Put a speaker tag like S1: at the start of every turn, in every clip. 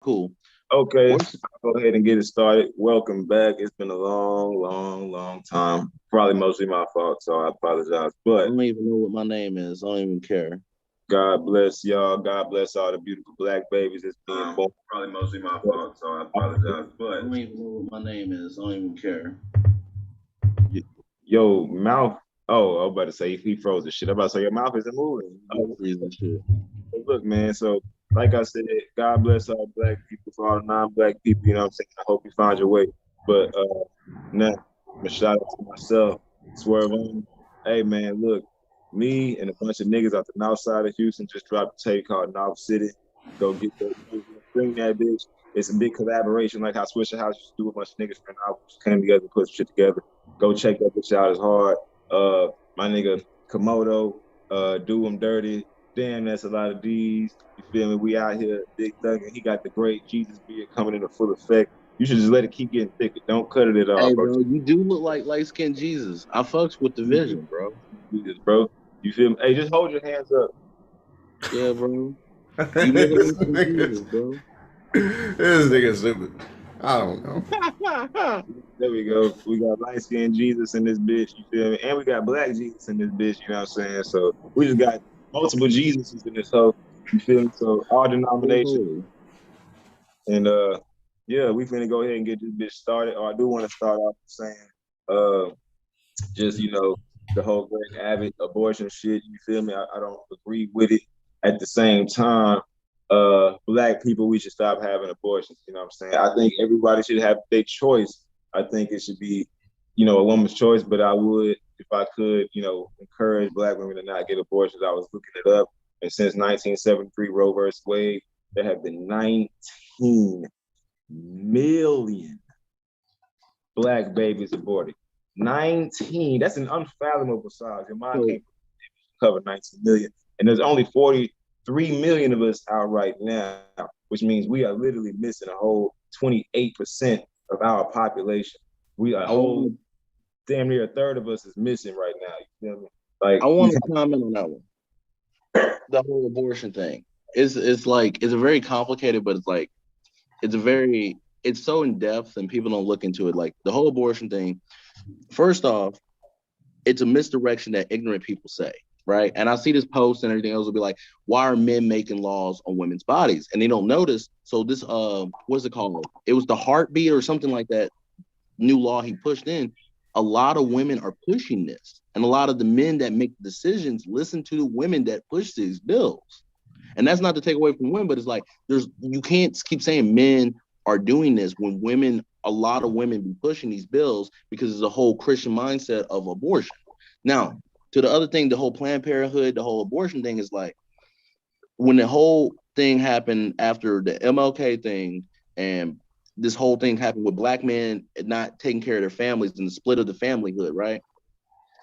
S1: Cool.
S2: Okay,
S1: What's
S2: I'll go ahead and get it started. Welcome back. It's been a long, long, long time. Probably mostly my fault, so I apologize.
S1: I
S2: But
S1: don't even know what my name is. I don't even care.
S2: God bless y'all. God bless all the beautiful black babies that's being born.
S3: Probably mostly my fault, so I apologize.
S1: I
S3: But
S1: don't even know what my name is. I don't even care.
S2: Yo, mouth. Oh, I was about to say he froze the shit. I'm about to say your mouth isn't moving.
S1: I'll freeze that shit.
S2: But look, man. So, like I said, God bless all black people for all the non-black people. You know what I'm saying? I hope you find your way. But now, I'm gonna shout out to myself, Swerve on. Hey, man, look, me and a bunch of niggas out the north side of Houston just dropped a tape called North City. Go get that, bring that bitch. It's a big collaboration, like how Swisher House used to do a bunch of niggas from albums came together and put some shit together. Go check that bitch out. It's hard. My nigga Komodo, Do 'em Dirty. Damn, that's a lot of D's. You feel me? We out here, Big Thug, and he got the great Jesus beard coming into full effect. You should just let it keep getting thicker. Don't cut it at all,
S1: Hey,
S2: bro.
S1: bro, you do look like light skinned Jesus. I fucks with the vision, bro.
S2: Jesus, bro. You feel me? Hey, just hold your hands up.
S1: Yeah, bro. You look
S3: this
S1: like light skinned
S3: nigga's
S1: Jesus, bro.
S3: this nigga stupid. I don't know.
S2: There we go. We got light skinned Jesus in this bitch. You feel me? And we got black Jesus in this bitch. You know what I'm saying? So we just got multiple Jesuses in this hoe. You feel me? So all
S1: Oh,
S2: denominations.
S1: holy.
S2: And yeah, we finna go ahead and get this bitch started. Or I do want to start off saying, uh, just the whole Greg Abbott abortion shit. You feel me? I don't agree with it. At the same time, black people, we should stop having abortions. You know what I'm saying? I think everybody should have their choice. I think it should be, a woman's choice. But I would, if I could, encourage black women to not get abortions. I was looking it up, and since 1973 Roe versus Wade, there have been 19 million black babies aborted. 19. That's an unfathomable size. Your mind
S1: So,
S2: can't cover 19 million. And there's only 43 million of us out right now, which means we are literally missing a whole 28% of our population. We a
S1: I
S2: whole
S1: want
S2: damn near a third of us is missing right now. You feel me? Like
S1: I want to comment on that one. The whole abortion thing. It's like it's a very complicated, but it's so in depth and people don't look into it. Like the whole abortion thing. First off, it's a misdirection that ignorant people say, right? And I see this post and everything else will be like, why are men making laws on women's bodies? And they don't notice. So this what's it called? It was the heartbeat or something like that new law he pushed in. A lot of women are pushing this. And a lot of the men that make decisions listen to the women that push these bills. And that's not to take away from women, but it's like you can't keep saying men are doing this when women, a lot of women be pushing these bills because it's a whole Christian mindset of abortion. Now, to the other thing, the whole Planned Parenthood, the whole abortion thing is like when the whole thing happened after the MLK thing and this whole thing happened with black men not taking care of their families and the split of the familyhood, right?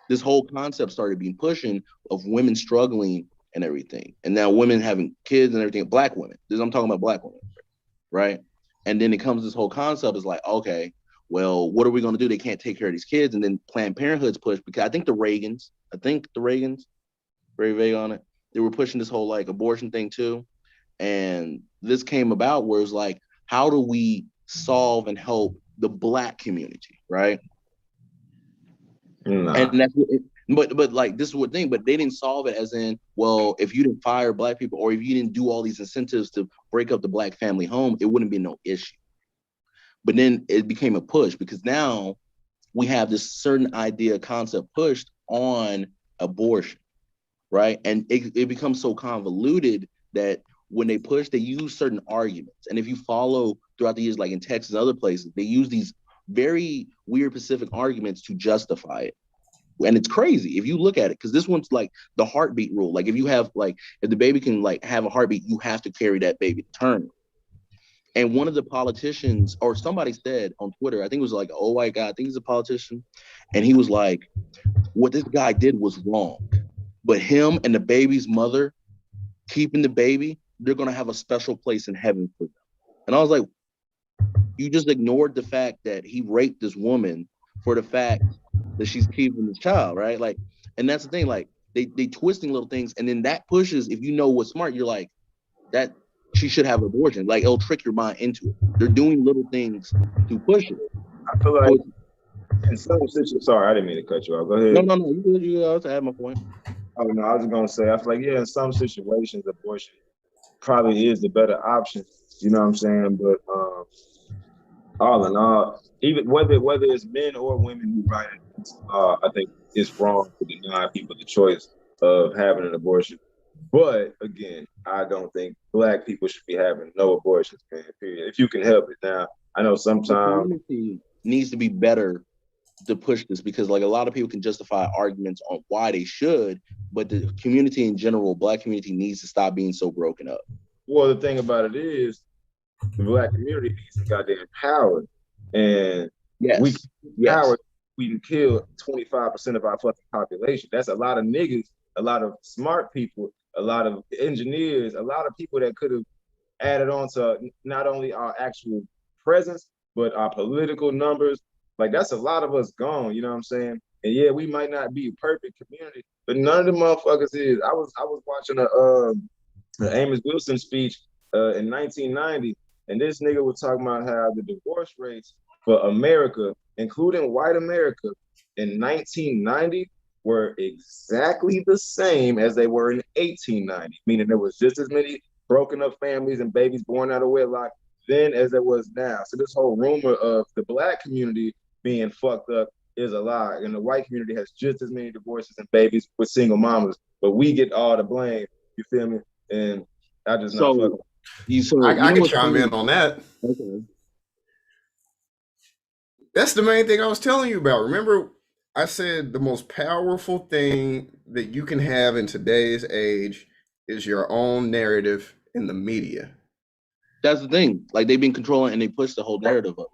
S1: This whole concept started being pushing of women struggling and everything. And now women having kids and everything, black women. This I'm talking about black women, right? And then it comes this whole concept is like, okay, well, what are we going to do? They can't take care of these kids. And then Planned Parenthood's push because I think the Reagans, very vague on it, they were pushing this whole like abortion thing too. And this came about where it's like, how do we solve and help the black community, right? And
S2: nah.
S1: that's what but like this is what thing, but they didn't solve it as in, well, if you didn't fire black people or if you didn't do all these incentives to break up the black family home, it wouldn't be no issue. But then it became a push because now we have this certain idea concept pushed on abortion, right? And it becomes so convoluted that when they push, they use certain arguments. And if you follow throughout the years, like in Texas and other places, they use these very weird specific arguments to justify it. And it's crazy if you look at it because this one's like the heartbeat rule. Like if you have like if the baby can like have a heartbeat, you have to carry that baby to term. And one of the politicians or somebody said on Twitter, I think it was like, oh my God, I think he's a politician, and he was like, what this guy did was wrong, but him and the baby's mother keeping the baby, they're gonna have a special place in heaven for them. And I was like, you just ignored the fact that he raped this woman for the fact that she's keeping the child, right? Like, and that's the thing, like they twisting little things, and then that pushes. If you know what's smart, you're like that. she should have abortion. Like it'll trick your mind into it. They're doing little things to push it.
S2: I feel
S1: So
S2: like in some situations, sorry, I didn't mean to cut you off. Go ahead.
S1: no. You good. You got to add my point.
S2: Oh no, I was just gonna say, I feel like yeah, in some situations, abortion probably is the better option. You know what I'm saying? But all in all, even whether it's men or women who write it, I think it's wrong to deny people the choice of having an abortion. But again, I don't think black people should be having no abortions, man. Period. If you can help it. Now, I know
S1: The
S2: sometimes.
S1: community needs to be better to push this because like a lot of people can justify arguments on why they should, but the community in general, black community needs to stop being so broken up.
S2: Well, the thing about it is, the black community needs some goddamn power, and we
S1: Yes.
S2: power. We can kill 25% of our fucking population. That's a lot of niggas, a lot of smart people, a lot of engineers, a lot of people that could have added on to not only our actual presence, but our political numbers. Like that's a lot of us gone, you know what I'm saying? And yeah, we might not be a perfect community, but none of the motherfuckers is. I was watching a Amos Wilson speech in 1990, and this nigga was talking about how the divorce rates for America, including white America, in 1990 were exactly the same as they were in 1890, meaning there was just as many broken up families and babies born out of wedlock then as there was now. So this whole rumor of the black community being fucked up is a lie. And the white community has just as many divorces and babies with single mamas, but we get all the blame. You feel me? And I just not fucking.
S3: I can chime in on that.
S1: Okay.
S3: That's the main thing I was telling you about. Remember, I said the most powerful thing that you can have in today's age is your own narrative in the media.
S1: That's the thing. Like they've been controlling and they push the whole narrative up.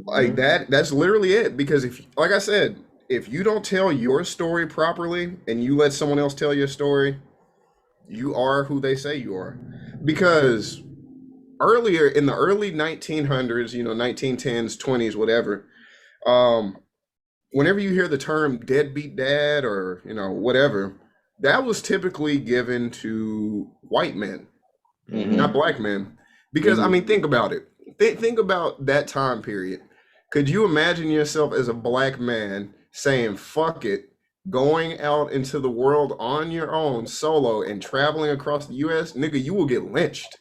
S3: Like that's literally it. Because if, like I said, if you don't tell your story properly and you let someone else tell your story, you are who they say you are. Because earlier in the early 1900s, 1910s, 20s, whatever, whenever you hear the term deadbeat dad or, whatever, that was typically given to white men, not black men. Because, I mean, think about it. Think about that time period. Could you imagine yourself as a black man saying, fuck it, going out into the world on your own, solo, and traveling across the US? Nigga, you will get lynched.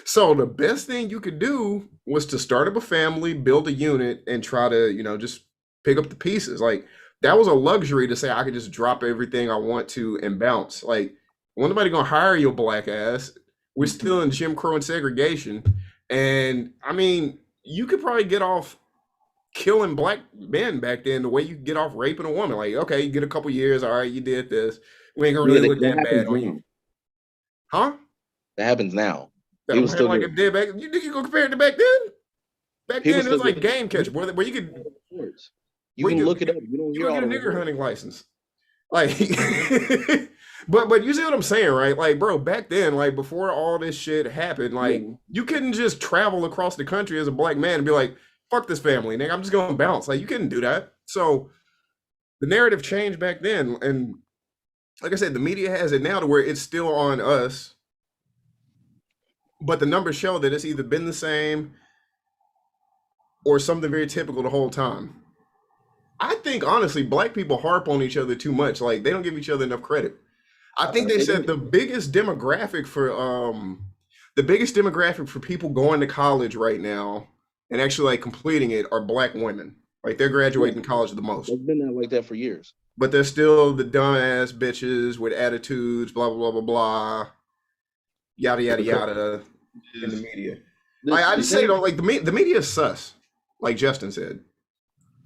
S3: So the best thing you could do was to start up a family, build a unit, and try to, just pick up the pieces. Like, that was a luxury to say I could just drop everything I want to and bounce. Like, wasn't nobody gonna hire your black ass. We're still in Jim Crow and segregation. And I mean, you could probably get off killing black men back then the way you get off raping a woman. Like, okay, you get a couple years, all right, you did this. We ain't gonna really look that bad on you. Huh?
S1: That happens now.
S3: That
S1: People still
S3: like it did back. You think you gonna compare it to back then? Back then it was like game catcher, where you could
S1: you can look it up. You don't hear
S3: all the nigger hunting license. Like but you see what I'm saying, right? Like, bro, back then, like before all this shit happened, like you couldn't just travel across the country as a black man and be like, fuck this family, nigga, I'm just gonna bounce. Like, you couldn't do that. So the narrative changed back then. And like I said, the media has it now to where it's still on us. But the numbers show that it's either been the same or something very typical the whole time. I think honestly, black people harp on each other too much. Like, they don't give each other enough credit. I think they said the biggest demographic for people going to college right now and actually like completing it are black women. Like, they're graduating college the most.
S1: It's been like that for years.
S3: But they're still the dumb ass bitches with attitudes, blah blah blah blah blah, yada yada yada in the media. I just say though, like the media is sus, like Justin said.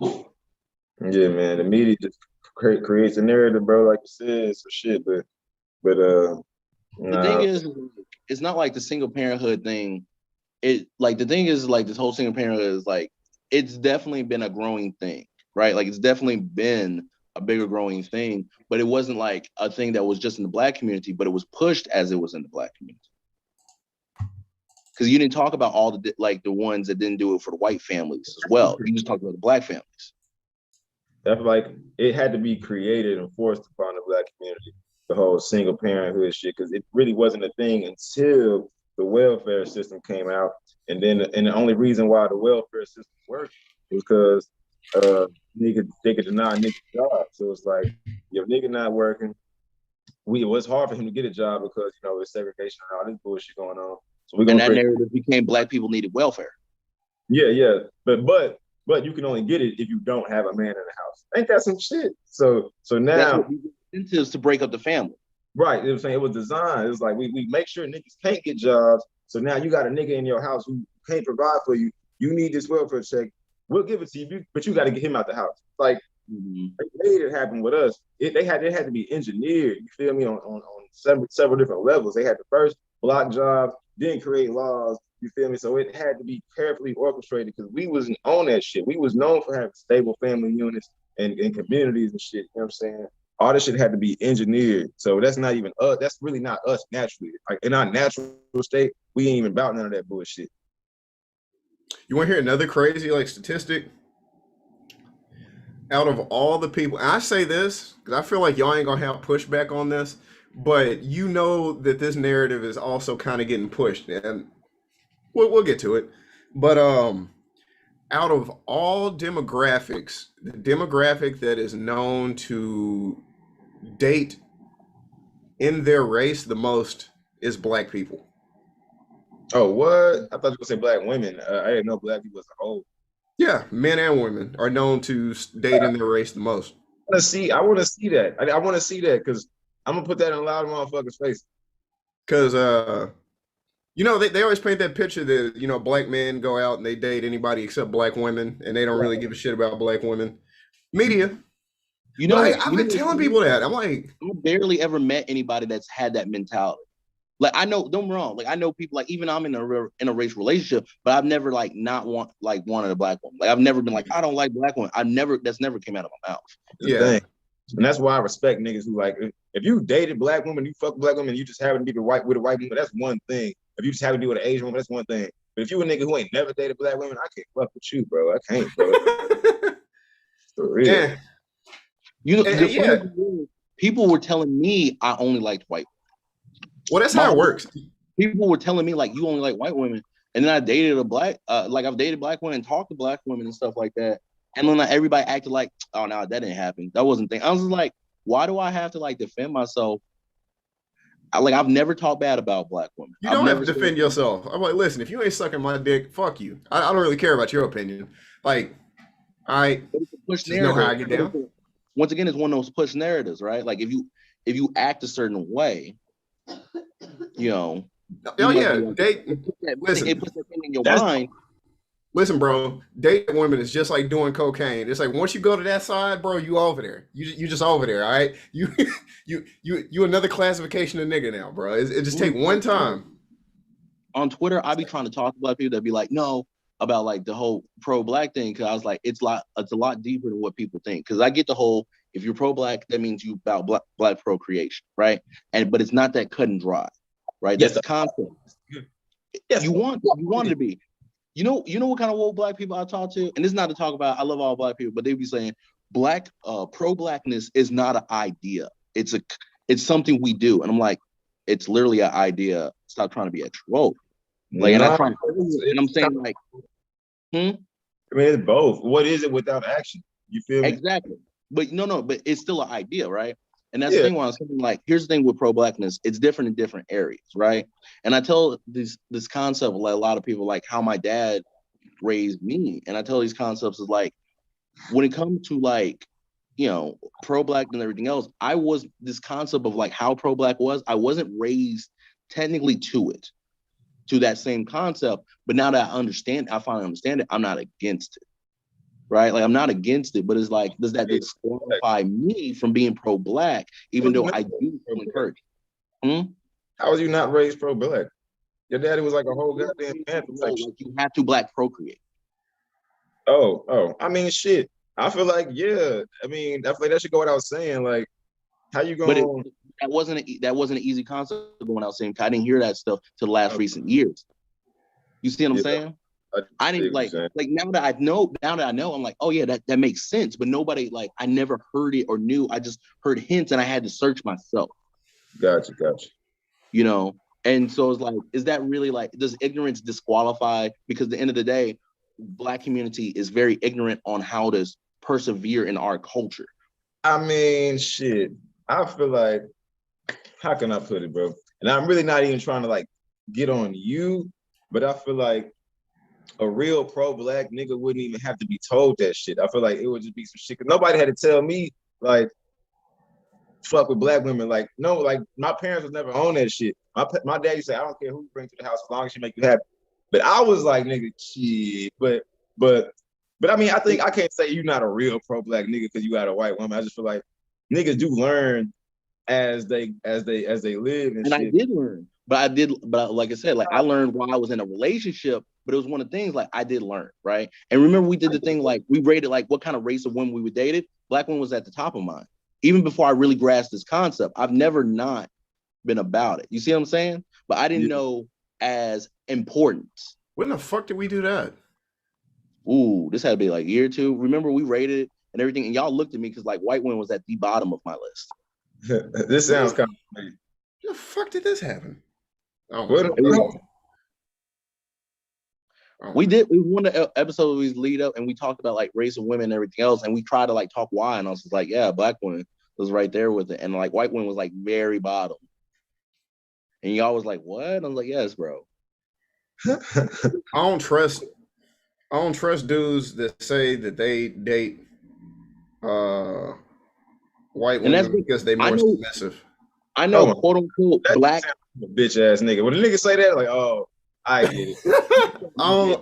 S2: Yeah, man, the media just creates a narrative, bro. Like you said, so shit. But
S1: the thing is, it's not like the single parenthood thing. It like the thing is like this whole single parenthood is like it's definitely been a growing thing, right? Like it's definitely been a bigger growing thing, but it wasn't like a thing that was just in the black community, but it was pushed as it was in the black community. Because you didn't talk about all the like the ones that didn't do it for the white families as well. You just talked about the black families.
S2: That's like it had to be created and forced upon the black community, the whole single parenthood shit, because it really wasn't a thing until the welfare system came out, and the only reason why the welfare system worked was because they could deny niggas jobs. So it's like, your nigga not working, it was hard for him to get a job because there's segregation and all this bullshit going on. So we're
S1: And
S2: gonna
S1: that
S2: create.
S1: narrative became black people needed welfare.
S2: Yeah, but you can only get it if you don't have a man in the house. Ain't that some shit? So now
S1: that's what incentives to break up the family.
S2: Right, it was designed. It was like we make sure niggas can't get jobs. So now you got a nigga in your house who can't provide for you. You need this welfare check. We'll give it to you, but you got to get him out the house. Like, they made it happen with us. It had to be engineered. You feel me? On several different levels. They had to first block jobs, then create laws. You feel me? So it had to be carefully orchestrated because we wasn't on that shit. We was known for having stable family units and communities and shit. You know what I'm saying? All this shit had to be engineered. So that's not even us. That's really not us naturally. Like, in our natural state, we ain't even about none of that bullshit.
S3: You want to hear another crazy statistic? Out of all the people, and I say this because I feel like y'all ain't gonna have pushback on this, but that this narrative is also kind of getting pushed, and we'll get to it. But out of all demographics, the demographic that is known to date in their race the most is black people.
S2: Oh, what? I thought you were gonna say black women. I didn't know black people as a whole.
S3: Yeah, men and women are known to date in their race the most.
S2: I want to see that. I want to see that because I'm gonna put that in a lot of motherfuckers' face.
S3: Because they always paint that picture that black men go out and they date anybody except black women, and they don't really give a shit about black women. Media. I've been telling people that. I'm like,
S1: I barely ever met anybody that's had that mentality. Like, I know, don't get me wrong. Like, I know people, like, even I'm in a race relationship, but I've never wanted a black woman. Like, I've never been like, I don't like black women. That's never came out of my mouth.
S2: Yeah. And that's why I respect niggas who, like, if you dated black women, you fuck black women, you just happen to be with a white woman, that's one thing. If you just happen to be with an Asian woman, that's one thing. But if you a nigga who ain't never dated black women, I can't fuck with you, bro. I can't, bro. For real.
S1: Yeah. People were telling me I only liked white women.
S3: Well, that's how it works.
S1: People were telling me, like, you only like white women. And then I dated I've dated black women and talked to black women and stuff like that. And then everybody acted like, oh, no, that didn't happen. That wasn't the thing. I was just like, why do I have to defend myself? I've never talked bad about black women.
S3: You don't have to defend yourself. I'm like, listen, if you ain't sucking my dick, fuck you. I don't really care about your opinion. Like, I just know how I get down.
S1: Once again, it's one of those push narratives, right? Like, if you act a certain way,
S3: Oh yeah, listen,
S1: it puts that thing in your mind.
S3: Listen, bro, dating women is just like doing cocaine. It's like once you go to that side, bro, you over there. You just over there, all right? You another classification of nigga now, bro. It just take one time.
S1: On Twitter, I be trying to talk to black people that be like, no, about like the whole pro-black thing, because I was like, it's a lot deeper than what people think. Because I get the whole, if you're pro-black, that means you about black procreation, right? But it's not that cut and dry, right? That's the concept. Yes, you want to be. You know what kind of woke black people I talk to? And this is not to talk about, I love all black people, but they be saying pro-blackness is not an idea. It's something we do. And I'm like, it's literally an idea. Stop trying to be extra woke. Like, and I'm saying, like,
S2: I mean, it's both. What is it without action? You feel me?
S1: Exactly. But but it's still an idea, right? And that's the thing when I was thinking, like, here's the thing with pro-blackness, it's different in different areas, right? And I tell this concept, like, a lot of people, like, how my dad raised me. And I tell these concepts is like, when it comes to, like, pro-black and everything else, I was this concept of like how pro-black was, I wasn't raised technically to that same concept. But now that I finally understand it, I'm not against it. Right? Like, I'm not against it, but it's like, does that disqualify me from being pro-black, even though I do encourage?
S2: How was you not raised pro-black? Your daddy was like a whole goddamn anthem.
S1: Like, you have to black procreate.
S2: Oh, I mean, shit. I feel like, yeah. I mean, I feel like that should go without saying. Like, how you going?
S1: But that wasn't an easy concept going without saying. I didn't hear that stuff till the last recent years. You see what I'm saying? I didn't like now that I know, I'm like, oh yeah, that makes sense. But nobody, like, I never heard it or knew. I just heard hints and I had to search myself.
S2: Gotcha.
S1: And so it's like, is that really like, does ignorance disqualify? Because at the end of the day, Black community is very ignorant on how to persevere in our culture.
S2: I mean, shit. I feel like, how can I put it, bro? And I'm really not even trying to like get on you, but I feel like a real pro-Black nigga wouldn't even have to be told that shit. I feel like it would just be some shit. Cause nobody had to tell me like fuck with Black women. Like no, like my parents was never on that shit. My dad used to say, I don't care who you bring to the house as long as she make you happy. But I was like, nigga, shit. But I mean, I think I can't say you're not a real pro-Black nigga because you got a white woman. I just feel like niggas do learn as they live and shit.
S1: I did learn, but like I said, like I learned while I was in a relationship, but it was one of the things like I did learn, right? And remember, we did the thing like we rated like what kind of race of women we would dated. Black woman was at the top of mine, even before I really grasped this concept. I've never not been about it. You see what I'm saying? But I didn't know as important.
S3: When the fuck did we do that?
S1: Ooh, this had to be like a year or two. Remember, we rated it and everything, and y'all looked at me because like white women was at the bottom of my list.
S2: This sounds kind of funny.
S3: When the fuck did this happen?
S1: We did. We one of the episodes we lead up and we talked about like race of women and everything else, and we tried to like talk why, and I was like, yeah, Black women was right there with it, and like white women was like very bottom. And y'all was like, what? I was like, yes, bro.
S3: I don't trust dudes that say that they date white women because they're more submissive.
S1: I know, quote unquote, Black
S2: bitch ass nigga. When a nigga say that, like, oh, I get it.
S3: I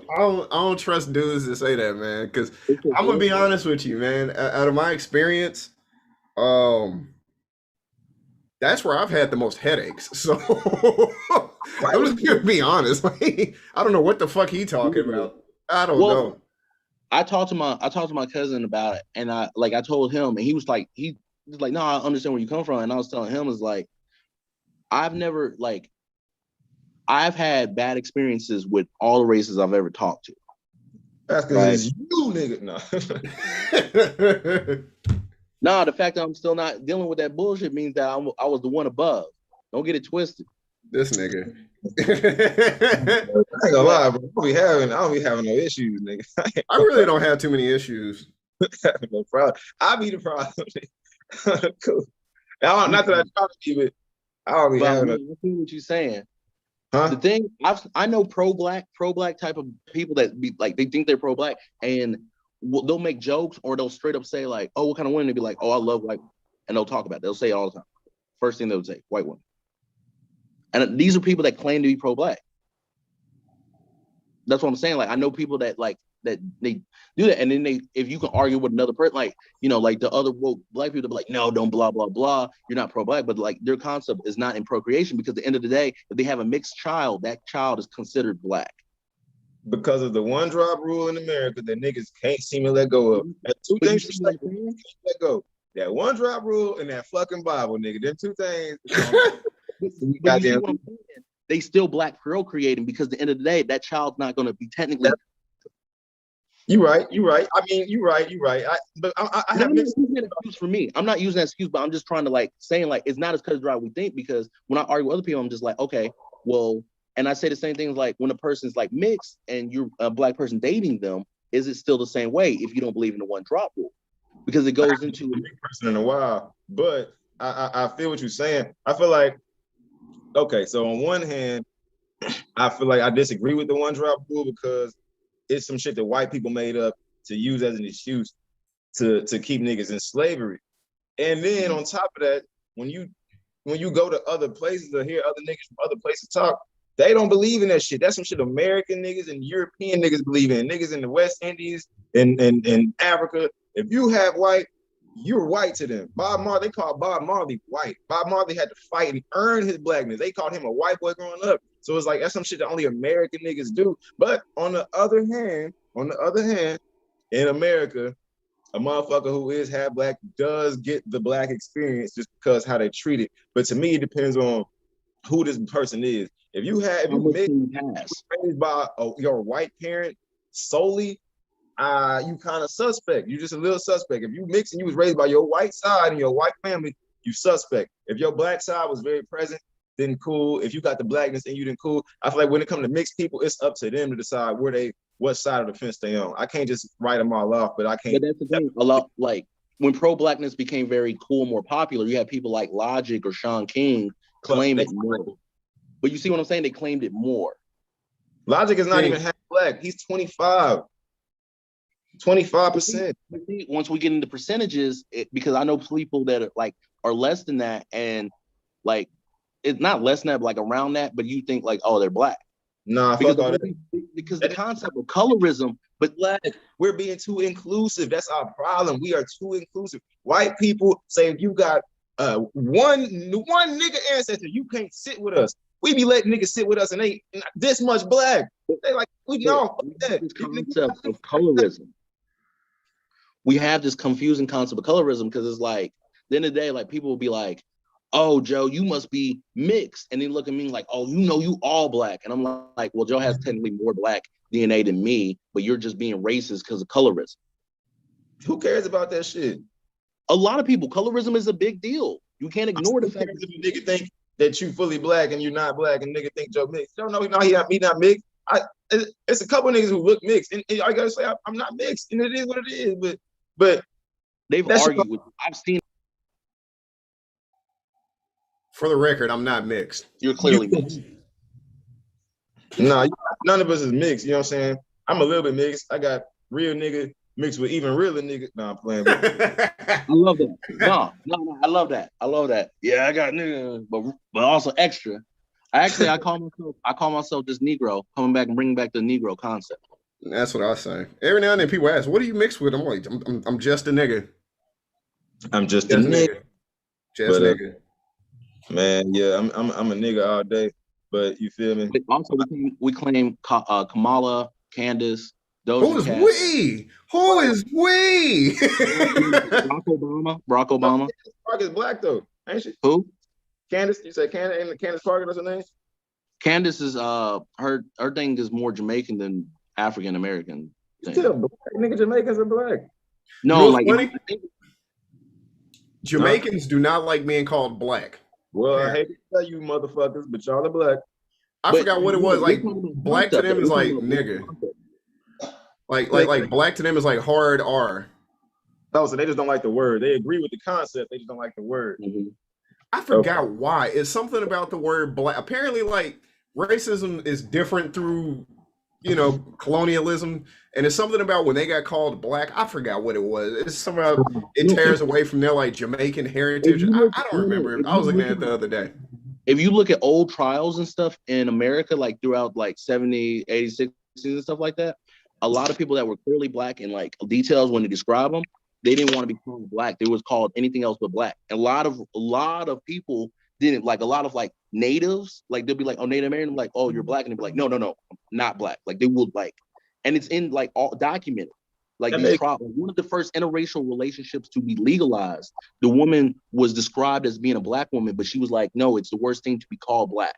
S3: don't trust dudes that say that, man. Because I'm gonna be honest with you, man. Out of my experience, that's where I've had the most headaches. So I'm just gonna be honest. Like, I don't know what the fuck he talking about. I don't know.
S1: I talked to my cousin about it, and I told him, and he was like, no, I understand where you come from, and I was telling him is like, I've had bad experiences with all the races I've ever talked to.
S2: That's because it's you, nigga. No.
S1: Nah, the fact that I'm still not dealing with that bullshit means that I was the one above. Don't get it twisted.
S3: This nigga.
S2: I ain't gonna lie, bro. I don't be having no issues, nigga.
S3: I really don't have too many issues.
S2: No problem. I be the problem. Cool. Not that I try to be, but I don't be having.
S1: I see what you're saying.
S2: Huh?
S1: The thing I know pro-black type of people that be like they think they're pro-black and they'll make jokes or they'll straight up say like, oh, what kind of women? They'll be like, oh, I love white, and they'll talk about it. They'll say it all the time. First thing they would say, white women. And these are people that claim to be pro-black. That's what I'm saying. Like I know people that like that they do that, and then if you can argue with another person, like like the other woke Black people, they'll be like, no, don't blah blah blah. You're not pro-black, but like their concept is not in procreation because at the end of the day, if they have a mixed child, that child is considered Black.
S2: Because of the one drop rule in America that niggas can't seem to let go of. And two things you can't let go. That one drop rule and that fucking Bible, nigga. Them two things.
S1: They still Black procreating because at the end of the day, that child's not going to be technically.
S2: You're right. I mean, you're right. I have
S1: an excuse for me. I'm not using that excuse, but I'm just trying to like saying like it's not as cut and dry we think because when I argue with other people, I'm just like, okay, well, and I say the same things like when a person's like mixed and you're a Black person dating them, is it still the same way if you don't believe in the one drop rule? Because it goes into
S2: a big person in a while, but I feel what you're saying. I feel like okay, so on one hand, I feel like I disagree with the one drop rule because it's some shit that white people made up to use as an excuse to keep niggas in slavery. And then on top of that, when you go to other places or hear other niggas from other places talk, they don't believe in that shit. That's some shit American niggas and European niggas believe in. Niggas in the West Indies and Africa. If you have white, you're white to them. They called Bob Marley white. Bob Marley had to fight and earn his blackness. They called him a white boy growing up. So it's like that's some shit that only American niggas do. But on the other hand, in America, a motherfucker who is half Black does get the Black experience just because how they treat it. But to me, it depends on who this person is. If you raised by your white parent solely, you kind of suspect. You just a little suspect. If you mix and you was raised by your white side and your white family, you suspect. If your Black side was very present then cool. If you got the blackness in you, then cool. I feel like when it comes to mixed people, it's up to them to decide what side of the fence they on. I can't just write them all off, but I can't.
S1: But that's the thing. A lot like when pro-blackness became very cool, more popular, you had people like Logic or Sean King claim it more. But you see what I'm saying? They claimed it more.
S2: Logic is not even half black. He's 25%.
S1: Once we get into percentages, because I know people that are less than that, and like it's not less than that, but like around that, but you think like, oh, they're black.
S2: Nah,
S1: because the concept of colorism, but
S2: black, we're being too inclusive. That's our problem. We are too inclusive. White people say if you got one nigga ancestor, you can't sit with us. We be letting niggas sit with us and they this much black. They like, we know that.
S1: This concept of colorism. We have this confusing concept of colorism because it's like, at the end of the day, like people will be like, oh, Joe, you must be mixed. And they look at me like, oh, you all black. And I'm like, well, Joe has technically more black DNA than me, but you're just being racist because of colorism.
S2: Who cares about that shit?
S1: A lot of people, colorism is a big deal. You can't ignore the fact
S2: that a nigga think that you fully black and you're not black and nigga think Joe mixed. Don't know, he not mixed. It's a couple niggas who look mixed. And I gotta say, I'm not mixed. And it is what it is. But
S1: they've argued with you. I've seen.
S3: For the record, I'm not mixed.
S1: You're clearly mixed.
S2: Nah, none of us is mixed. You know what I'm saying? I'm a little bit mixed. I got real nigga mixed with even realer nigga. Nah, I'm playing.
S1: I love that. No, I love that. I love that. Yeah, I got nigga, but also extra. I call myself this Negro, coming back and bringing back the Negro concept.
S3: That's what I say. Every now and then people ask, "What are you mixed with?" I'm like, "I'm just a nigga.
S2: I'm just a nigga.
S3: Just nigga."
S2: Man, yeah, I'm a nigga all day, but you feel me?
S1: But also, we claim Kamala, Candace, Doja
S3: Who is
S1: Cat.
S3: we? Who is we?
S1: Barack Obama.
S2: Park is black though, ain't she?
S1: Who?
S2: Candace. You say Candace? Ain't Candace Parker? That's her name.
S1: Candace is her thing is more Jamaican than African American.
S2: Still black. Nigga, Jamaicans are black.
S1: No, like
S3: Jamaicans do not like being called black.
S2: Well, I hate to tell you motherfuckers, but y'all are black.
S3: I forgot what it was. Like black to them is like nigga. Like black to them is like hard R.
S2: Oh, so they just don't like the word. They agree with the concept. They just don't like the word.
S3: Mm-hmm. I forgot why. It's something about the word black. Apparently, like racism is different through, colonialism, and it's something about when they got called black. I forgot what it was. It's somehow it tears away from their like Jamaican heritage. I don't remember. I was looking at it the other day.
S1: If you look at old trials and stuff in America, like throughout like 70, 80s, 60s and stuff like that, a lot of people that were clearly black in like details when they describe them, they didn't want to be called black. They was called anything else but black. And a lot of people didn't, like a lot of like natives, like they'll be like, oh, Native American, like, oh, you're black. And they'll be like, no, I'm not black. Like they would like, and it's in like all documented. Like these problems. One of the first interracial relationships to be legalized, the woman was described as being a black woman, but she was like, no, it's the worst thing to be called black.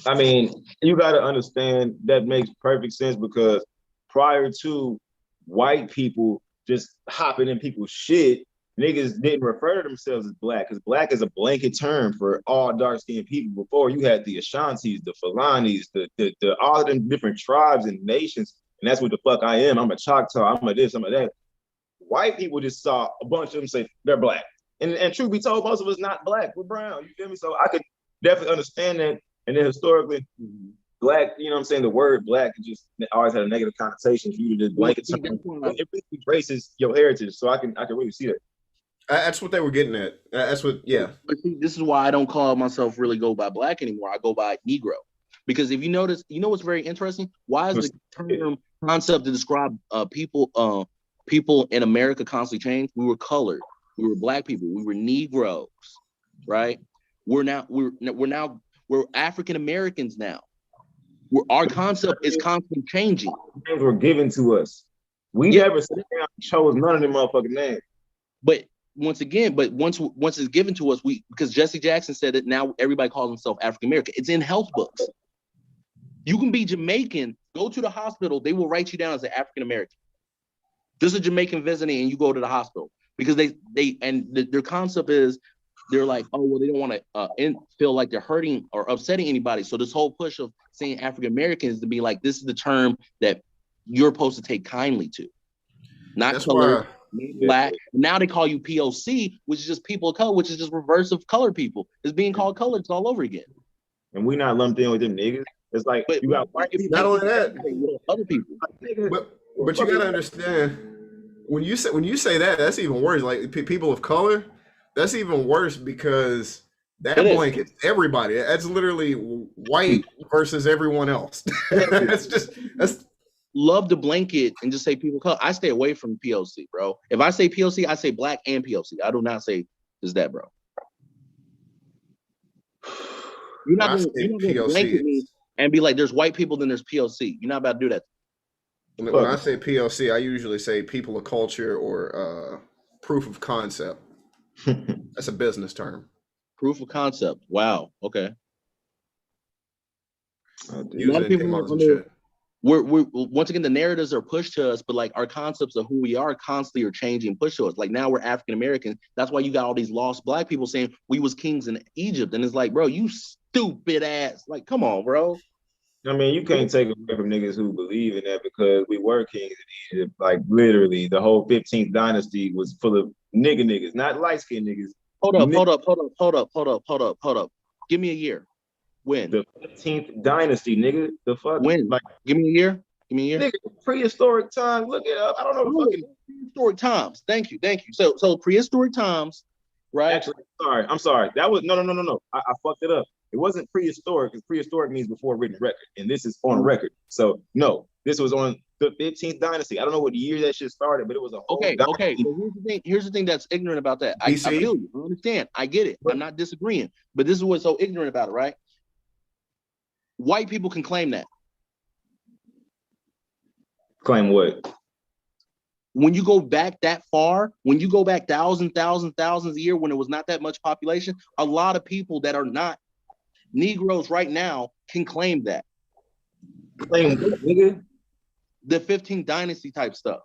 S2: I mean, you got to understand that makes perfect sense because prior to white people just hopping in people's shit, niggas didn't refer to themselves as black because black is a blanket term for all dark-skinned people. Before you had the Ashantis, the Fulanis, the all of them different tribes and nations. And that's what the fuck I am. I'm a Choctaw. I'm a this. I'm a that. White people just saw a bunch of them say they're black. And truth be told, most of us not black. We're brown. You feel me? So I could definitely understand that. And then historically, black, you know what I'm saying? The word black just always had a negative connotation for you to just blanket term. It really traces your heritage. So I can really see that.
S3: That's what they were getting at. That's what, yeah.
S1: But see, this is why I don't call myself really go by black anymore. I go by Negro. Because if you notice, you know what's very interesting? Why is the term concept to describe people in America constantly changed? We were colored. We were black people. We were Negroes, right? We're African Americans now. Our concept is constantly changing.
S2: Names were given to us. We never sat down and chose none of them motherfucking names.
S1: But once it's given to us, because Jesse Jackson said it, now everybody calls himself African American. It's in health books. You can be Jamaican, go to the hospital, they will write you down as an African American. This is a Jamaican visiting and you go to the hospital because their concept is they're like, oh, well, they don't want to feel like they're hurting or upsetting anybody. So this whole push of saying African Americans to be like, this is the term that you're supposed to take kindly to, not
S3: That's
S1: color,
S3: why
S1: black. Now they call you POC, which is just people of color, which is just reverse of colored people. It's being called coloreds all over again.
S2: And we not lumped in with them niggas. It's like
S1: But
S2: you got white people.
S3: Not only that,
S1: other people.
S3: but you gotta understand when you say that, that's even worse. Like people of color, that's even worse because that blankets everybody. That's literally white versus everyone else. that's
S1: love the blanket and just say people of color. I stay away from POC, bro. If I say POC, I say black and POC. I do not say just that, bro. You're not going to blanket me and be like, there's white people, then there's POC. You're not about to do that.
S3: When I say POC, I usually say people of culture or proof of concept. That's a business term.
S1: Proof of concept. Wow. Okay.
S3: A lot of people
S1: we're once again, the narratives are pushed to us, but like our concepts of who we are constantly are changing, pushed to us. Like now we're African American. That's why you got all these lost black people saying we was kings in Egypt, and it's like, bro, you stupid ass. Like, come on, bro.
S2: I mean, you can't take away from niggas who believe in that because we were kings in Egypt. Like literally, the whole 15th dynasty was full of niggas, not light skinned niggas.
S1: Hold up. Give me a year. When?
S2: The 15th dynasty, nigga. The fuck?
S1: When?
S2: Like,
S1: give me a year.
S2: Nigga, prehistoric times. Look it up. I don't know the fucking
S1: prehistoric times. Thank you. So prehistoric times, right?
S2: Actually, I'm sorry. That was no. I fucked it up. It wasn't prehistoric because prehistoric means before written record, and this is on record. So no, this was on the 15th dynasty. I don't know what year that shit started, but it was a whole dynasty.
S1: Okay. But here's the thing that's ignorant about that. I feel you. I understand. I get it. I'm not disagreeing. But this is what's so ignorant about it, right? White people can claim that.
S2: Claim what?
S1: When you go back that far, when you go back thousands a year, when it was not that much population, a lot of people that are not Negroes right now can claim that.
S2: Claim what, nigga?
S1: The 15th dynasty type stuff.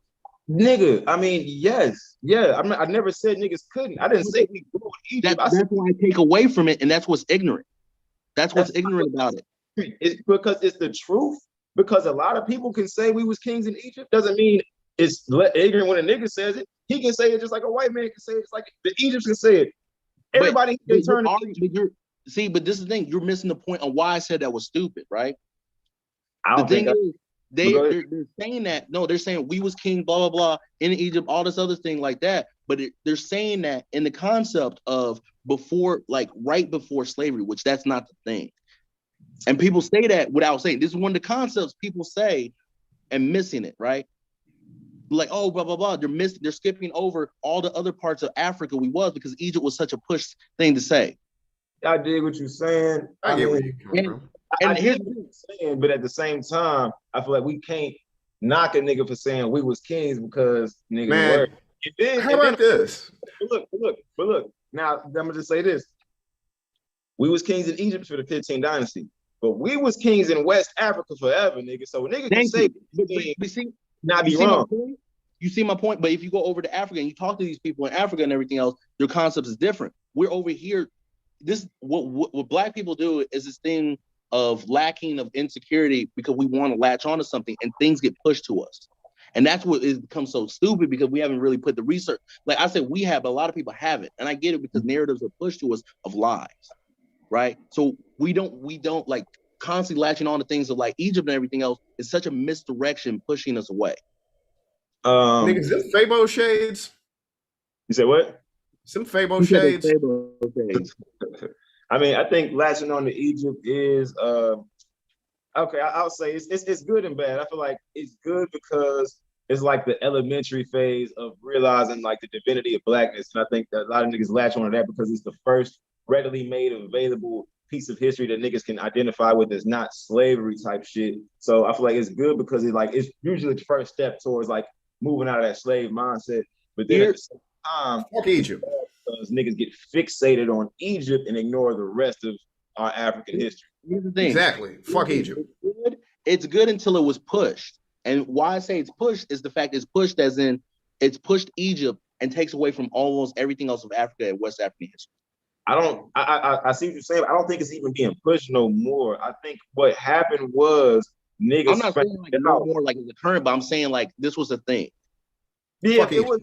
S2: Nigga, I mean, yes. Yeah, I never said niggas couldn't. I didn't say we grew in Egypt.
S1: That's why I take away from it, and that's what's ignorant. That's what's ignorant about it.
S2: It's because it's the truth. Because a lot of people can say we was kings in Egypt. Doesn't mean it's ignorant when a nigga says it. He can say it just like a white man can say it. It's like the Egyptians can say it. Everybody can turn it.
S1: See, but this is the thing. You're missing the point on why I said that was stupid, right?
S2: The thing is,
S1: they're saying that. No, they're saying we was king, blah, blah, blah, in Egypt, all this other thing like that. But they're saying that in the concept of before, like right before slavery, which that's not the thing. And people say that without saying. This is one of the concepts people say and missing it, right? Like, oh, blah, blah, blah. They're skipping over all the other parts of Africa we was because Egypt was such a push thing to say.
S2: I dig what you're saying.
S3: I get what you're coming from.
S2: And here's what you're saying, but at the same time, I feel like we can't knock a nigga for saying we was kings because niggas were.
S3: How about this?
S2: But look. Now I'm gonna just say this. We was kings in Egypt for the 15th dynasty. But we was kings in West Africa forever, nigga. So niggas can say, not be wrong.
S1: You see my point? But if you go over to Africa and you talk to these people in Africa and everything else, their concepts is different. We're over here. This what black people do is this thing of lacking of insecurity because we want to latch onto something and things get pushed to us. And that's what it becomes so stupid because we haven't really put the research. Like I said, we have, but a lot of people haven't. And I get it because narratives are pushed to us of lies. Right. So we don't like constantly latching on to things of like Egypt and everything else is such a misdirection pushing us away.
S3: Niggas, them Fabo shades.
S2: You said what?
S3: Some Fabo shades.
S2: I mean, I think latching on to Egypt is okay. I'll say it's good and bad. I feel like it's good because it's like the elementary phase of realizing like the divinity of blackness. And I think that a lot of niggas latch on to that because it's the first readily made available piece of history that niggas can identify with as not slavery type shit. So I feel like it's good because it's usually the first step towards like moving out of that slave mindset. But then at the same time,
S3: fuck Egypt.
S2: Because niggas get fixated on Egypt and ignore the rest of our African history.
S1: Here's the thing.
S3: Exactly. Fuck Egypt.
S1: It's good until it was pushed. And why I say it's pushed is the fact it's pushed as in it's pushed Egypt and takes away from almost everything else of Africa and West African history.
S2: I see what you're saying. But I don't think it's even being pushed no more. I think what happened was
S1: I'm
S2: niggas
S1: not
S2: found
S1: saying like no more like in the current, but I'm saying like this was a thing.
S2: Yeah, it was,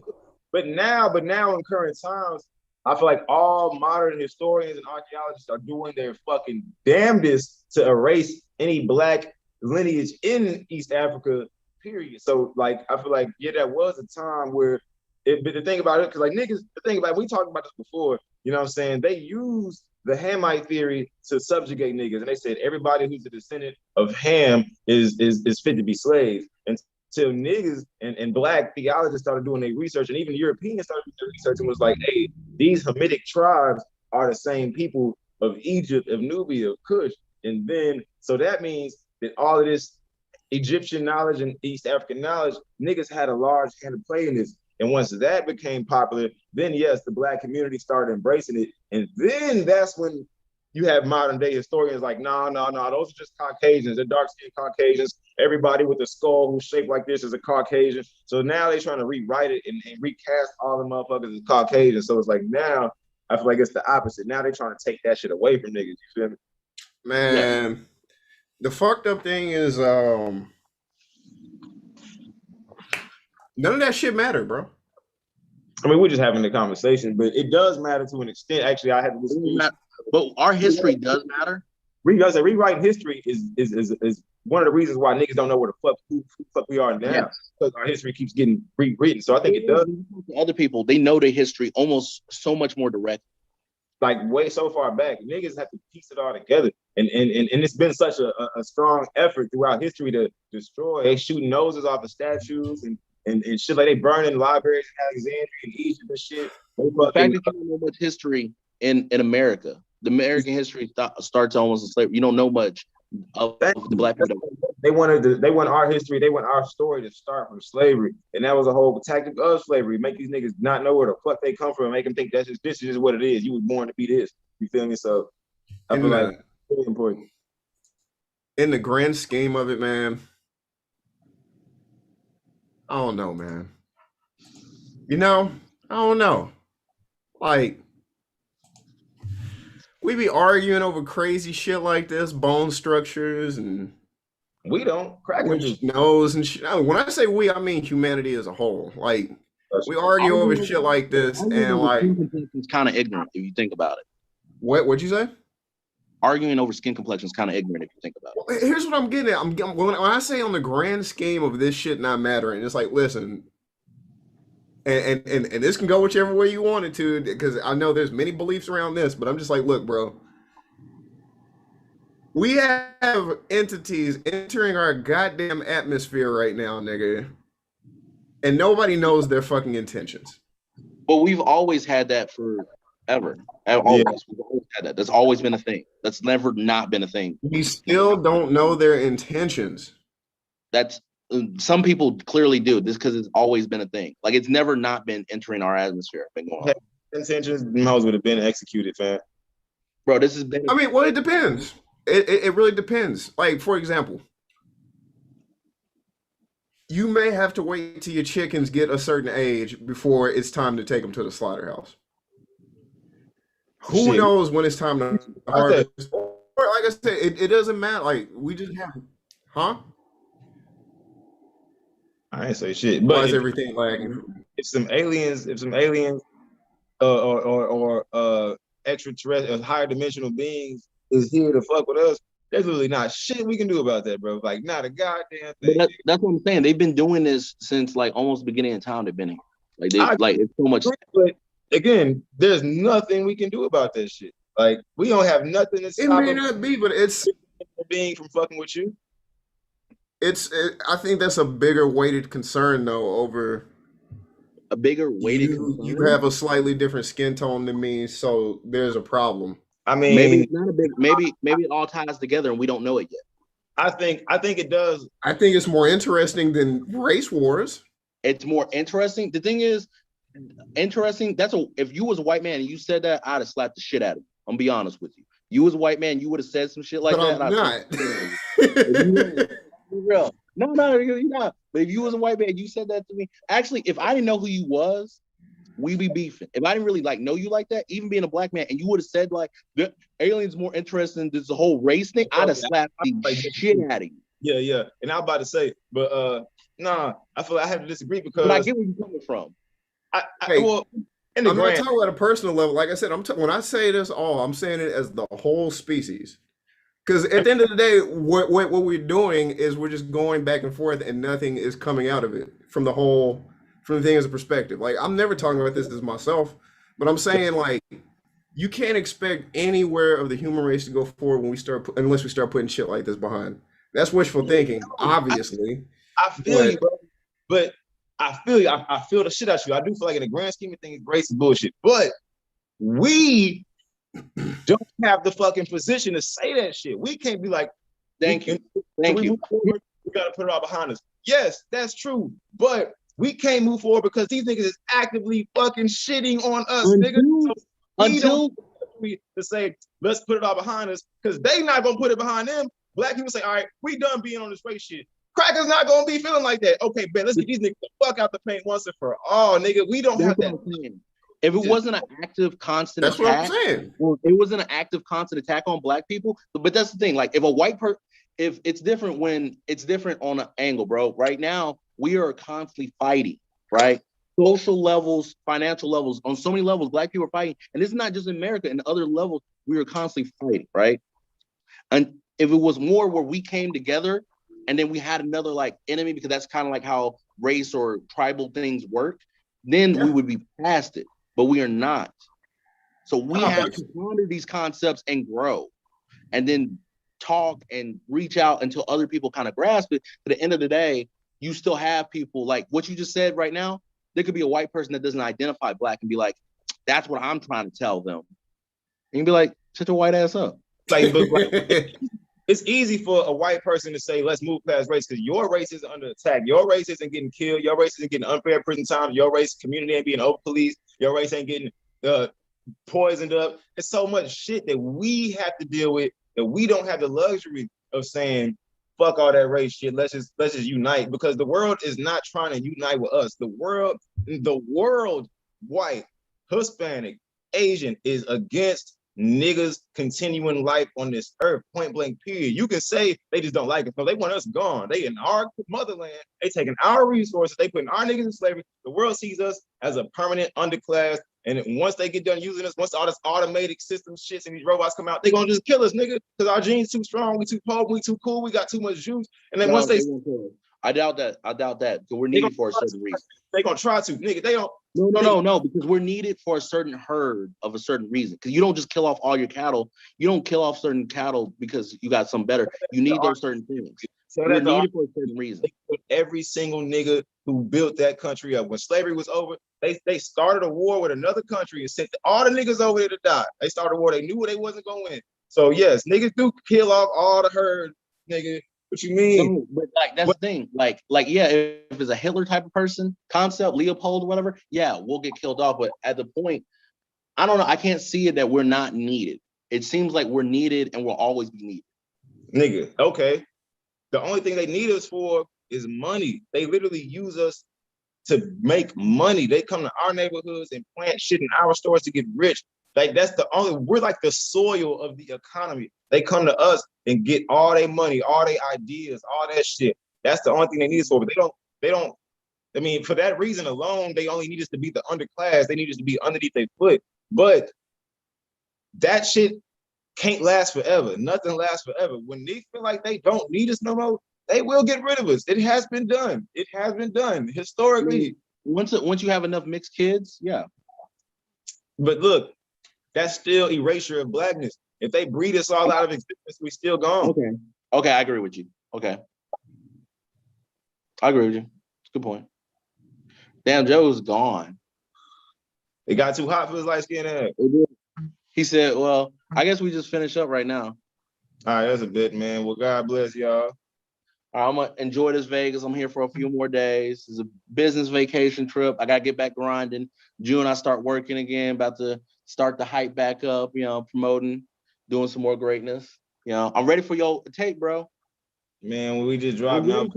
S2: but now in current times, I feel like all modern historians and archaeologists are doing their fucking damnedest to erase any black lineage in East Africa, period. So like I feel like, yeah, that was a time where but the thing about it, because like niggas, the thing about it, we talked about this before, you know what I'm saying? They used the Hamite theory to subjugate niggas. And they said everybody who's a descendant of Ham is fit to be slaves. And till niggas and black theologists started doing their research, and even Europeans started doing their research and was like, hey, these Hamitic tribes are the same people of Egypt, of Nubia, of Kush. And then, so that means that all of this Egyptian knowledge and East African knowledge, niggas had a large hand to play in this. And once that became popular, then yes, the black community started embracing it. And then that's when you have modern day historians like, no, those are just Caucasians. They're dark skinned Caucasians. Everybody with a skull who's shaped like this is a Caucasian. So now they're trying to rewrite it and recast all the motherfuckers as Caucasians. So it's like now I feel like it's the opposite. Now they're trying to take that shit away from niggas. You feel me?
S3: Man, yeah. The fucked up thing is none of that shit mattered, bro.
S2: I mean, we're just having a conversation, but it does matter to an extent. Actually, I had to
S1: but our history does matter.
S2: Rewriting history is one of the reasons why niggas don't know where the fuck we are now. Yeah. Because our history keeps getting rewritten. So I think it does.
S1: Other people, they know their history almost so much more direct.
S2: Like way so far back. Niggas have to piece it all together. And it's been such a strong effort throughout history to destroy. They shooting noses off of statues and shit, like they burning libraries in Alexandria and Egypt and shit.
S1: The fact that you don't know much history in America. The American history starts almost in slavery. You don't know much of the black people.
S2: They want our history, they want our story to start from slavery. And that was a whole tactic of slavery. Make these niggas not know where the fuck they come from and make them think this is just what it is. You was born to be this. You feel me? So I feel like it's really important.
S3: In the grand scheme of it, man, I don't know, man. You know, I don't know. Like, we be arguing over crazy shit like this, bone structures, and
S2: we don't crack
S3: nose and shit. When I say we, I mean humanity as a whole. Like, we argue over shit like this, and like,
S1: it's kind of ignorant if you think about it.
S3: What'd you say?
S1: Arguing over skin complexion is kind of ignorant if you think about it.
S3: Well, here's what I'm getting at. When I say on the grand scheme of this shit not mattering, it's like, listen, and this can go whichever way you want it to, because I know there's many beliefs around this, but I'm just like, look, bro, we have entities entering our goddamn atmosphere right now, nigga, and nobody knows their fucking intentions.
S1: But we've always had that forever. We've always had that. That's always been a thing. That's never not been a thing.
S3: We still don't know their intentions.
S1: That's some people clearly do this because it's always been a thing. Like it's never not been entering our atmosphere. Been going on.
S2: Intentions would have been executed, fam.
S1: Bro, this has been.
S3: I mean, well, it depends. It really depends. Like, for example, you may have to wait till your chickens get a certain age before it's time to take them to the slaughterhouse. Who knows when it's time to harvest? Or like I said, it doesn't matter. Like we just have, huh?
S2: I ain't say shit. But
S3: everything like
S2: if some aliens, or extraterrestrial, higher dimensional beings is here to fuck with us, there's really not shit we can do about that, bro. Like not a goddamn thing.
S1: But that's what I'm saying. They've been doing this since like almost the beginning of time. They've been here. Like it's so much.
S2: But again, there's nothing we can do about that shit. Like we don't have nothing to stop.
S3: It may not be, but it's
S2: being from fucking with you.
S3: I think that's a bigger weighted concern though. Over
S1: a bigger weighted concern.
S3: You have a slightly different skin tone than me, so there's a problem.
S2: I mean,
S1: maybe it's not a big. Maybe it all ties together and we don't know it yet.
S2: I think it does.
S3: I think it's more interesting than race wars.
S1: It's more interesting. The thing is, interesting. If you was a white man and you said that, I'd have slapped the shit out of you. I'm gonna be honest with you. You was a white man, you would have said some shit like
S3: but
S1: that.
S3: I'm not.
S1: Real. No, you're not. But if you was a white man, you said that to me. Actually, if I didn't know who you was, we be beefing. If I didn't really like know you like that, even being a black man, and you would have said like the aliens more interested in this whole race thing, I'd have slapped the shit out of you.
S2: Yeah. And I'm about to say, but nah, I feel like I have to disagree because
S1: But I get where you're coming from.
S2: Well, in the
S3: I'm not
S2: grand,
S3: talking about a personal level. Like I said, when I say this all, I'm saying it as the whole species. Because at the end of the day, what we're doing is we're just going back and forth, and nothing is coming out of it from the thing as a perspective. Like I'm never talking about this as myself, but I'm saying like you can't expect anywhere of the human race to go forward unless we start putting shit like this behind. That's wishful thinking, obviously.
S2: I feel you, bro. But I feel you. I feel the shit out you. I do feel like in the grand scheme of things, race is bullshit. But we don't have the fucking position to say that shit. We can't be like,
S1: thank you.
S2: We gotta put it all behind us. Yes, that's true. But we can't move forward because these niggas is actively fucking shitting on us, nigga. So until to say, let's put it all behind us, because they not gonna put it behind them. Black people say, all right, we done being on this race shit. Crackers not gonna be feeling like that. Okay, Ben, let's get these niggas the fuck out the paint once and for all, nigga. We don't have that.
S1: If it wasn't an active, constant
S3: attack, what I'm saying.
S1: It wasn't an active, constant attack on black people. But that's the thing. Like, if a white person, if it's different when it's different on an angle, bro. Right now, we are constantly fighting, right? Social levels, financial levels, on so many levels, black people are fighting. And this is not just in America. In other levels, we are constantly fighting, right? And if it was more where we came together and then we had another like enemy, because that's kind of like how race or tribal things work, then we would be past it. But we are not. So we have to ponder these concepts and grow, and then talk and reach out until other people kind of grasp it. At the end of the day, you still have people like what you just said right now. There could be a white person that doesn't identify black and be like, that's what I'm trying to tell them. And you'd be like, shut your white ass up.
S2: Like it's easy for a white person to say, let's move past race, because your race is under attack. Your race isn't getting killed. Your race isn't getting unfair prison time. Your race community ain't being over-policed. Your race ain't getting poisoned up. There's so much shit that we have to deal with that we don't have the luxury of saying, fuck all that race shit. Let's just unite, because the world is not trying to unite with us. The world, white, Hispanic, Asian, is against niggas continuing life on this earth, point blank, period. You can say they just don't like it, but they want us gone. They in our motherland, they taking our resources, they putting our niggas in slavery. The world sees us as a permanent underclass, and once they get done using us, once all this automated system shits and these robots come out, they gonna just kill us, nigga, because our genes too strong, we too potent, we too cool, we got too much juice. And then once
S1: I doubt that. Because we're needed for a certain reason.
S2: They gonna try to, nigga. They don't.
S1: No, because we're needed for a certain herd of a certain reason. Because you don't just kill off all your cattle. You don't kill off certain cattle because you got some better. You need those certain things. So we're needed for a certain reason.
S2: Every single nigga who built that country up, when slavery was over, they started a war with another country and sent all the niggas over there to die. They started a war. They knew they wasn't gonna win. So yes, niggas do kill off all the herd, nigga. What you mean?
S1: No, but like that's the thing. Like yeah, if it's a Hitler type of person, concept, Leopold or whatever, yeah, we'll get killed off. But at the point, I don't know. I can't see it that we're not needed. It seems like we're needed and we'll always be needed.
S2: Nigga, okay. The only thing they need us for is money. They literally use us to make money. They come to our neighborhoods and plant shit in our stores to get rich. Like we're like the soil of the economy. They come to us and get all their money, all their ideas, all that shit. That's the only thing they need us for. But they don't, I mean, for that reason alone, they only need us to be the underclass. They need us to be underneath their foot. But that shit can't last forever. Nothing lasts forever. When they feel like they don't need us no more, they will get rid of us. It has been done. It has been done historically.
S1: Once you have enough mixed kids, yeah.
S2: But look, that's still erasure of blackness. If they breed us all out of existence, we still gone.
S1: Okay, I agree with you. Okay. I agree with you. It's a good point. Damn, Joe's gone.
S2: It got too hot for his light skin ass.
S1: He said, well, I guess we just finish up right now.
S2: All right, that's a bit, man. Well, God bless y'all.
S1: All right, I'm going to enjoy this Vegas. I'm here for a few more days. It's a business vacation trip. I got to get back grinding. June, I start working again, about to start the hype back up, promoting, doing some more greatness. I'm ready for your tape, bro.
S2: Man, we just dropped now.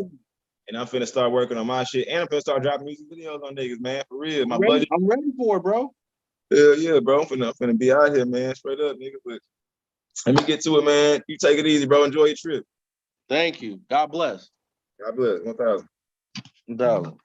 S2: and I'm finna start working on my shit, and I'm finna start dropping music videos on niggas, man, for real. My
S1: I'm ready,
S2: budget.
S1: I'm ready for it, bro.
S2: Hell yeah, bro. I'm finna be out here, man, straight up, nigga. But let me get to it, man. You take it easy, bro. Enjoy your trip.
S1: Thank you. God bless.
S2: God bless. 1,000.
S1: $1.